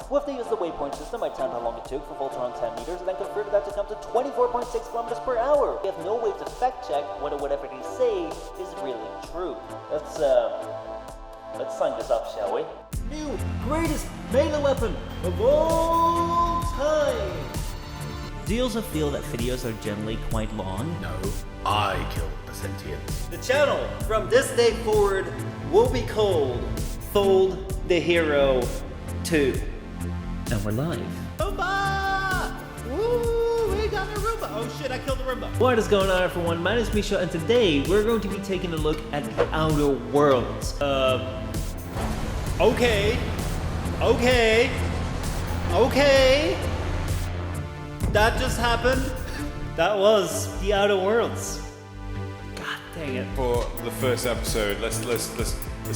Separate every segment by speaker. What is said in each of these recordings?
Speaker 1: With the use of the waypoint system, I timed how long it took for fall to run 10 meters and then converted that to come to 24.6 kilometers per hour. We have no way to fact check whether whatever they say is really true. Let's sign this up, shall we? New greatest melee weapon of all time! Do you also feel that videos are generally quite long?
Speaker 2: No, I killed the sentient.
Speaker 1: The channel from this day forward will be called Fold the Hero 2.
Speaker 3: And we're live.
Speaker 1: Roomba! Woo! We got a Roomba! Oh shit, I killed the Roomba!
Speaker 3: What is going on, everyone? My name is Misha, and today we're going to be taking a look at the Outer Worlds.
Speaker 1: Okay. That just happened. That was the Outer Worlds. God dang it.
Speaker 4: For the first episode, let's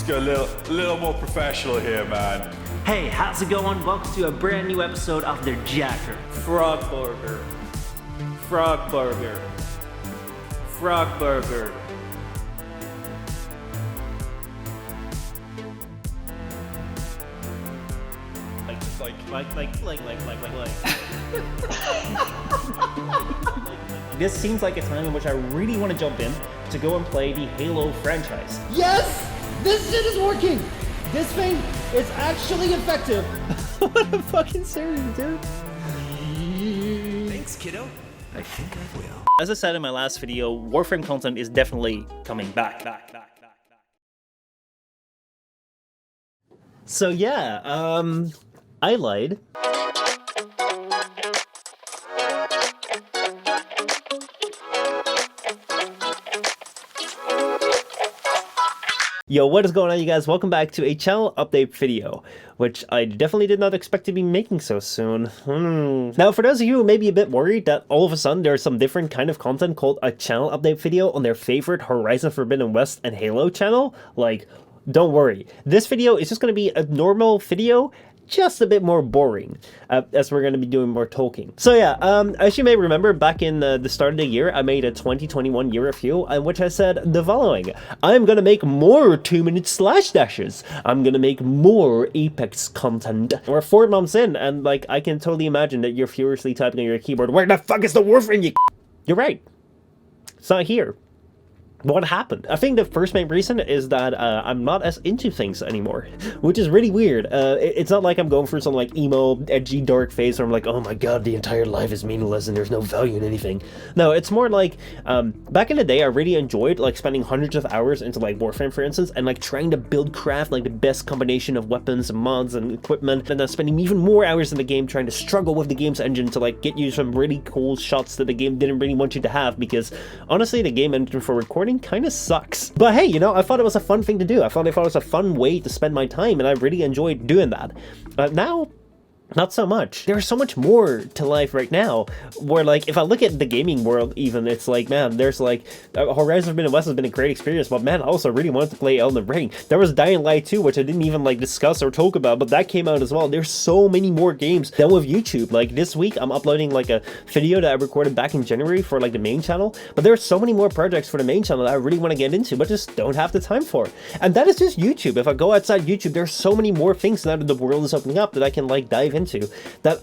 Speaker 4: go a little more professional here, man.
Speaker 3: Hey, how's it going? Welcome to a brand new episode of the Jacker.
Speaker 1: Frog burger. Frog burger. Frog burger. Like.
Speaker 3: This seems like a time in which I really want to jump in to go and play the Halo franchise.
Speaker 5: Yes! This shit is working! This thing is actually effective!
Speaker 3: What a fucking series, dude.
Speaker 2: Thanks, kiddo. I think I will.
Speaker 3: As I said in my last video, Warframe content is definitely coming back. So yeah, I lied. Yo, what is going on, you guys? Welcome back to a channel update video, which I definitely did not expect to be making so soon. Now, for those of you who may be a bit worried that all of a sudden there's some different kind of content called a channel update video on their favorite Horizon Forbidden West and Halo channel, like, don't worry. This video is just going to be a normal video, just a bit more boring, as we're going to be doing more talking. So yeah, as you may remember, back in the start of the year, I made a 2021 year review in which I said the following: I'm going to make more 2-minute slash dashes. I'm going to make more Apex content. We're 4 months in, and like, I can totally imagine that you're furiously typing on your keyboard, where the fuck is the Warframe, you You're right. It's not here. What happened? I think the first main reason is that I'm not as into things anymore, which is really weird. It's not like I'm going through some like emo, edgy, dark phase where I'm like, oh my god, the entire life is meaningless and there's no value in anything. No, it's more like, back in the day, I really enjoyed like spending hundreds of hours into like Warframe, for instance, and like trying to craft like the best combination of weapons and mods and equipment, and then spending even more hours in the game trying to struggle with the game's engine to like get you some really cool shots that the game didn't really want you to have, because honestly, the game engine for recording kind of sucks. But hey, you know, I thought it was a fun thing to do. I thought it was a fun way to spend my time, and I really enjoyed doing that. Now, not so much. There's so much more to life right now, where like, if I look at the gaming world even, it's like, man, there's like, Horizon Forbidden West has been a great experience, but man, I also really wanted to play Elden Ring. There was Dying Light 2, which I didn't even like discuss or talk about, but that came out as well. There's so many more games than with YouTube. Like this week, I'm uploading like a video that I recorded back in January for like the main channel, but there's so many more projects for the main channel that I really want to get into, but just don't have the time for. And that is just YouTube. If I go outside YouTube, there's so many more things now that the world is opening up that I can like dive into, that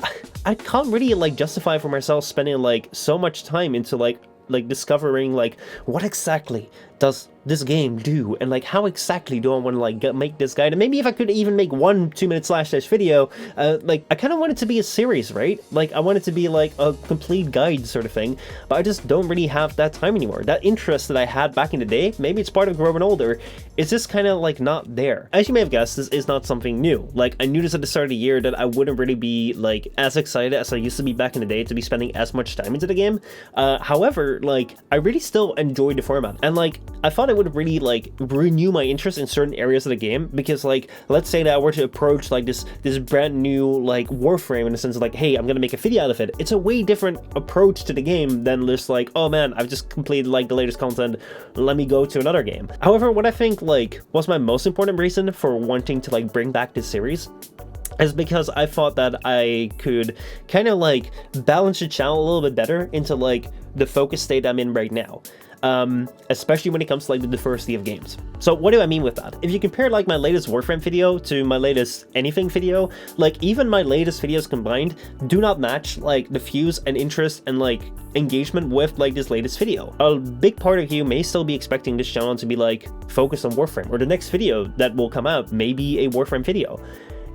Speaker 3: I can't really like justify for myself spending like so much time into like discovering like what exactly does this game do, and like how exactly do I want to like make this guide. And maybe if I could even make one 2-minute slash dash video, like I kind of want it to be a series, right? Like I want it to be like a complete guide sort of thing, but I just don't really have that time anymore. That interest that I had back in the day, maybe it's part of growing older, it's just kind of like not there. As you may have guessed, this is not something new. Like I knew this at the start of the year that I wouldn't really be like as excited as I used to be back in the day to be spending as much time into the game. However, like I really still enjoyed the format, and like I thought it would really like renew my interest in certain areas of the game, because like, let's say that I were to approach like this brand new like Warframe in the sense of like, hey, I'm gonna make a video out of it. It's a way different approach to the game than just like, oh man, I've just completed like the latest content, let me go to another game. However, what I think like was my most important reason for wanting to like bring back this series is because I thought that I could kind of like balance the channel a little bit better into like the focus state I'm in right now. especially when it comes to like the diversity of games. So what do I mean with that? If you compare like my latest Warframe video to my latest anything video, like even my latest videos combined do not match like the views and interest and like engagement with like this latest video. A big part of you may still be expecting this channel to be like focused on Warframe, or the next video that will come out may be a Warframe video.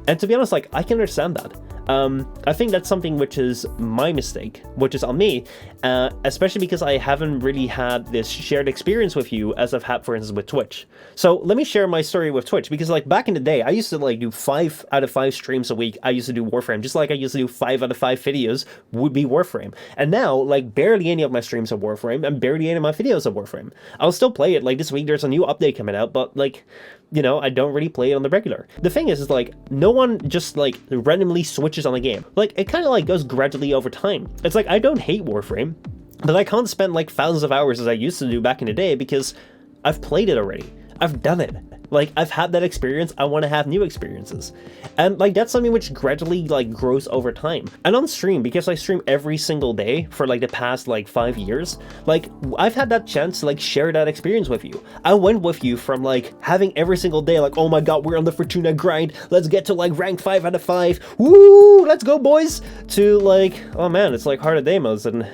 Speaker 3: And to be honest, like I can understand that. I think that's something which is my mistake, which is on me, especially because I haven't really had this shared experience with you as I've had, for instance, with Twitch. So let me share my story with Twitch, because like back in the day, I used to like do 5 out of 5 streams a week. I used to do Warframe, just like I used to do 5 out of 5 videos would be Warframe. And now, like barely any of my streams are Warframe, and barely any of my videos are Warframe. I'll still play it. Like this week, there's a new update coming out, but like, you know, I don't really play it on the regular. The thing is like, no one just like randomly switches on a game. Like, it kind of like goes gradually over time. It's like, I don't hate Warframe, but I can't spend like thousands of hours as I used to do back in the day, because I've played it already. I've done it. Like, I've had that experience, I want to have new experiences. And like, that's something which gradually like grows over time. And on stream, because I stream every single day for like the past like 5 years, like I've had that chance to like share that experience with you. I went with you from like having every single day like, oh my god, we're on the Fortuna grind, let's get to like rank 5 out of 5, woo, let's go boys, to like, oh man, it's like harder demos. And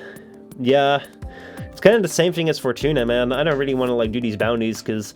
Speaker 3: yeah, it's kind of the same thing as Fortuna, man. I don't really want to like do these bounties, because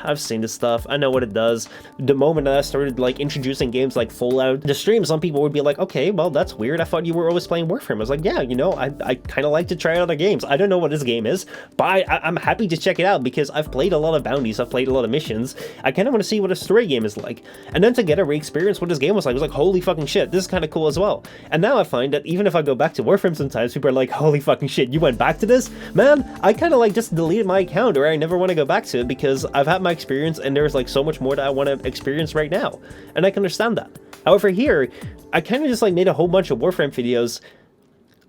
Speaker 3: I've seen this stuff, I know what it does. The moment that I started like introducing games like Fallout, the stream, some people would be like, okay, well that's weird, I thought you were always playing Warframe. I was like, yeah, you know, I kind of like to try other games. I don't know what this game is, but I'm happy to check it out, because I've played a lot of bounties, I've played a lot of missions, I kind of want to see what a story game is like. And then to get a re-experience what this game was like, I was like, holy fucking shit, this is kind of cool as well. And now I find that even if I go back to Warframe sometimes, people are like, holy fucking shit, you went back to this? Man, I kind of like just deleted my account, or I never want to go back to it, because I've had my experience and there's like so much more that I want to experience right now, and I can understand that. However, here I kind of just like made a whole bunch of Warframe videos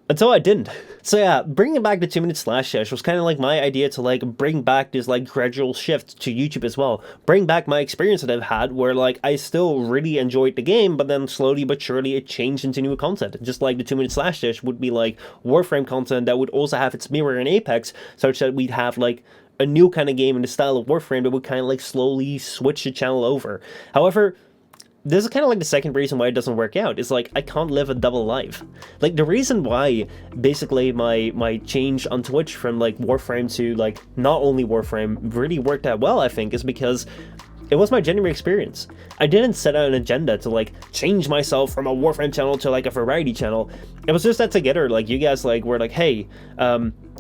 Speaker 3: until I didn't. So yeah, bringing back the 2-minute slash dash was kind of like my idea to like bring back this like gradual shift to YouTube as well. Bring back my experience that I've had where like I still really enjoyed the game, but then slowly but surely it changed into new content. Just like the 2-minute slash dash would be like Warframe content that would also have its mirror in Apex, such that we'd have like a new kind of game in the style of Warframe that would kind of like slowly switch the channel over. However, this is kind of like the second reason why it doesn't work out. It's like I can't live a double life. Like the reason why basically my change on Twitch from like Warframe to like not only Warframe really worked out well, I think, is because it was my genuine experience. I didn't set out an agenda to like change myself from a Warframe channel to like a variety channel. It was just that together, like you guys like were like, hey,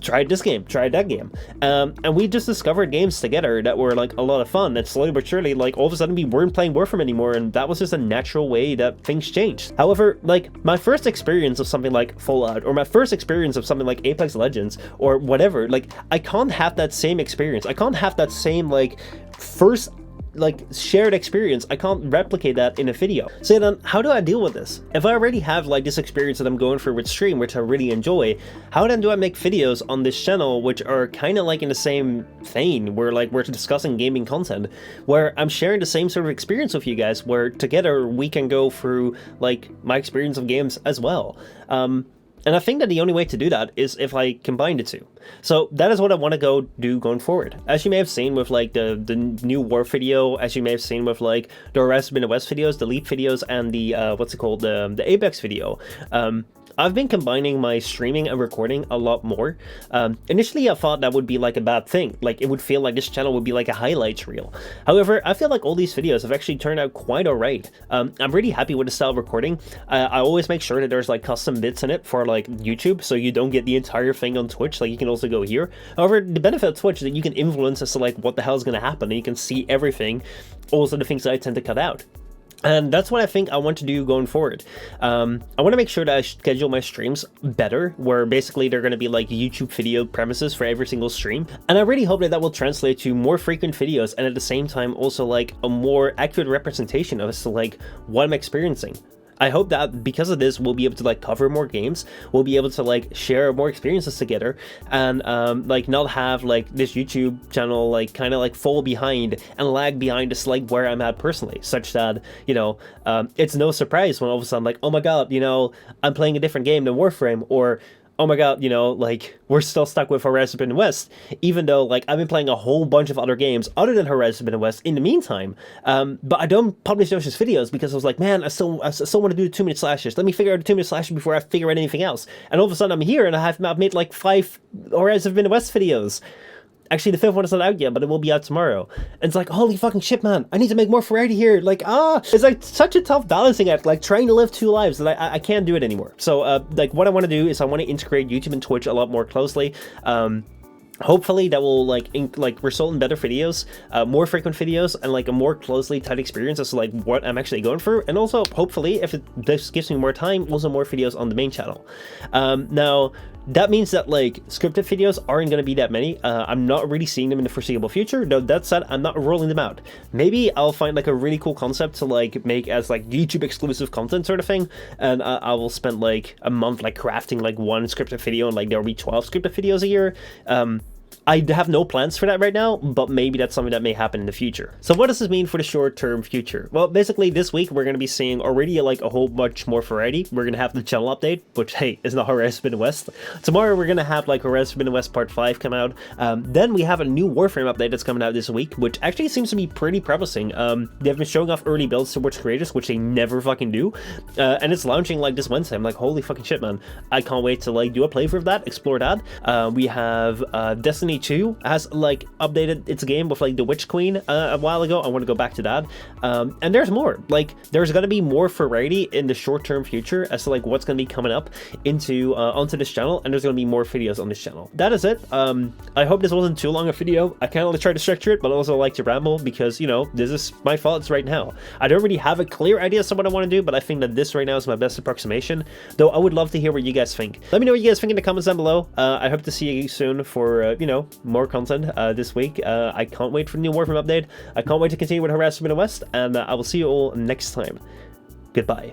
Speaker 3: try this game, try that game, and we just discovered games together that were like a lot of fun. And slowly but surely, like all of a sudden we weren't playing Warframe anymore, and that was just a natural way that things changed. However, like my first experience of something like Fallout, or my first experience of something like Apex Legends or whatever, like I can't have that same experience. I can't have that same like first like shared experience. I can't replicate that in a video. So then how do I deal with this? If I already have like this experience that I'm going through with stream, which I really enjoy, how then do I make videos on this channel which are kind of like in the same vein, where like we're discussing gaming content, where I'm sharing the same sort of experience with you guys, where together we can go through like my experience of games as well. And I think that the only way to do that is if I combine the two. So that is what I want to go do going forward. As you may have seen with like the new War video, as you may have seen with like the Horizon Forbidden West videos, the Leap videos, and the the Apex video. I've been combining my streaming and recording a lot more. Initially, I thought that would be like a bad thing. Like it would feel like this channel would be like a highlights reel. However, I feel like all these videos have actually turned out quite alright. I'm really happy with the style of recording. I always make sure that there's like custom bits in it for like YouTube, so you don't get the entire thing on Twitch. Like you can also go here. However, the benefit of Twitch is that you can influence as to like what the hell is going to happen, and you can see everything. Also the things that I tend to cut out. And that's what I think I want to do going forward. I want to make sure that I schedule my streams better, where basically they're going to be like YouTube video premises for every single stream. And I really hope that that will translate to more frequent videos, and at the same time also like a more accurate representation of like what I'm experiencing. I hope that because of this, we'll be able to like cover more games, we'll be able to like share more experiences together, and like not have like this YouTube channel like kind of like fall behind and lag behind just like where I'm at personally, such that, you know, it's no surprise when all of a sudden like, oh my god, you know, I'm playing a different game than Warframe, or oh my god, you know, like, we're still stuck with Horizon Forbidden West, even though, like, I've been playing a whole bunch of other games other than Horizon Forbidden West in the meantime. But I don't publish those as videos because I was like, man, I still want to do 2-minute slashes. Let me figure out the 2-minute slashes before I figure out anything else. And all of a sudden I'm here and I've made like 5 Horizon Forbidden West videos. Actually, the 5th one is not out yet, but it will be out tomorrow. And it's like, holy fucking shit, man. I need to make more variety here. Like, it's like such a tough balancing act, like trying to live 2 lives that I can't do it anymore. So, like, what I want to do is I want to integrate YouTube and Twitch a lot more closely. Hopefully that will like result in better videos, more frequent videos, and like a more closely tied experience as to like what I'm actually going for. And also, hopefully, if this gives me more time, also more videos on the main channel. Now, that means that like scripted videos aren't going to be that many. I'm not really seeing them in the foreseeable future, though that said, I'm not rolling them out. Maybe I'll find like a really cool concept to like make as like YouTube exclusive content sort of thing, and I will spend like a month like crafting like 1 scripted video, and like there'll be 12 scripted videos a year. I have no plans for that right now, but maybe that's something that may happen in the future. So what does this mean for the short-term future? Well, basically this week we're going to be seeing already like a whole bunch more variety. We're going to have the channel update, which, hey, is not Horizon Forbidden West. Tomorrow we're going to have like Horizon Forbidden West Part 5 come out. Then we have a new Warframe update that's coming out this week, which actually seems to be pretty promising. They've been showing off early builds towards creators, which they never fucking do. And it's launching like this Wednesday. I'm like, holy fucking shit, man. I can't wait to like do a playthrough of that, explore that. We have Destiny 2 has like updated its game with like the Witch Queen a while ago. I want to go back to that. And there's more. Like, there's going to be more variety in the short-term future as to like what's going to be coming up into onto this channel, and there's going to be more videos on this channel. That is it. I hope this wasn't too long a video. I kind of try to structure it, but I also like to ramble because, you know, this is my thoughts right now. I don't really have a clear idea of what I want to do, but I think that this right now is my best approximation, though I would love to hear what you guys think. Let me know what you guys think in the comments down below. I hope to see you soon for, you know, more content this week. I can't wait for the new Warframe update. I can't wait to continue with Horizon Forbidden West, and I will see you all next time. Goodbye.